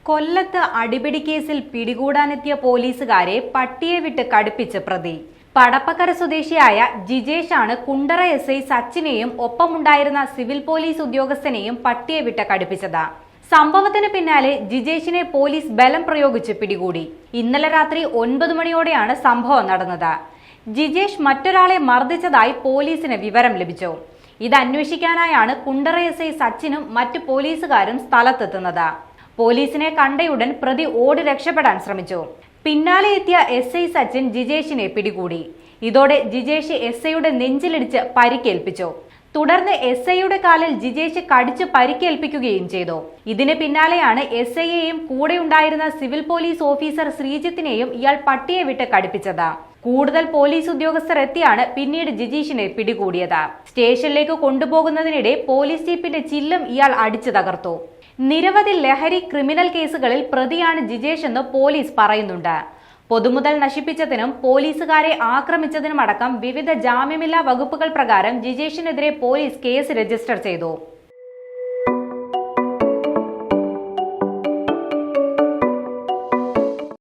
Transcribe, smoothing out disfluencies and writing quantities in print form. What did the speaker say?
കൊല്ലത്ത് അടിപിടി കേസിൽ പിടികൂടാനെത്തിയ പോലീസുകാരെ പട്ടിയെ വിട്ട് കടുപ്പിച്ച് പ്രതി. പടപ്പക്കര സ്വദേശിയായ ജിജേഷാണ് കുണ്ടറ എസ്ഐ സച്ചിനെയും ഒപ്പമുണ്ടായിരുന്ന സിവിൽ പോലീസ് ഉദ്യോഗസ്ഥനെയും പട്ടിയെ വിട്ട് കടുപ്പിച്ചത്. സംഭവത്തിന് പിന്നാലെ ജിജേഷിനെ പോലീസ് ബലം പ്രയോഗിച്ച് പിടികൂടി. ഇന്നലെ രാത്രി 9 മണിയോടെയാണ് സംഭവം നടന്നത്. ജിജേഷ് മറ്റൊരാളെ മർദ്ദിച്ചതായി പോലീസിന് വിവരം ലഭിച്ചു. ഇത് അന്വേഷിക്കാനായാണ് കുണ്ടറ എസ്ഐ സച്ചിനും മറ്റു പോലീസുകാരും സ്ഥലത്തെത്തുന്നത്. പോലീസിനെ കണ്ടയുടൻ പ്രതി ഓടി രക്ഷപ്പെടാൻ ശ്രമിച്ചു. പിന്നാലെ എത്തിയ എസ്ഐ സച്ചിൻ ജിജേഷിനെ പിടികൂടി. ഇതോടെ ജിജേഷ് എസ്ഐയുടെ നെഞ്ചിലിടിച്ച് പരിക്കേൽപ്പിച്ചു. തുടർന്ന് എസ്ഐയുടെ കാലിൽ ജിജേഷ് കടിച്ച് പരിക്കേൽപ്പിക്കുകയും ചെയ്തു. ഇതിന് പിന്നാലെയാണ് എസ്ഐയെയും കൂടെയുണ്ടായിരുന്ന സിവിൽ പോലീസ് ഓഫീസർ ശ്രീജിത്തിനെയും ഇയാൾ പട്ടിയെ വിട്ട് കടുപ്പിച്ചത്. കൂടുതൽ പോലീസ് ഉദ്യോഗസ്ഥർ എത്തിയാണ് പിന്നീട് ജിജീഷിനെ പിടികൂടിയത്. സ്റ്റേഷനിലേക്ക് കൊണ്ടുപോകുന്നതിനിടെ പോലീസ് ജീപ്പിന്റെ ചില്ലും ഇയാൾ അടിച്ചു തകർത്തു. നിരവധി ലഹരി ക്രിമിനൽ കേസുകളിൽ പ്രതിയാണ് ജിജേഷ് എന്ന് പോലീസ് പറയുന്നുണ്ട്. പൊതുമുതൽ നശിപ്പിച്ചതിനും പോലീസുകാരെ ആക്രമിച്ചതിനുമടക്കം വിവിധ ജാമ്യമില്ലാ വകുപ്പുകൾ പ്രകാരം ജിജേഷിനെതിരെ പോലീസ് കേസ് രജിസ്റ്റർ ചെയ്തു.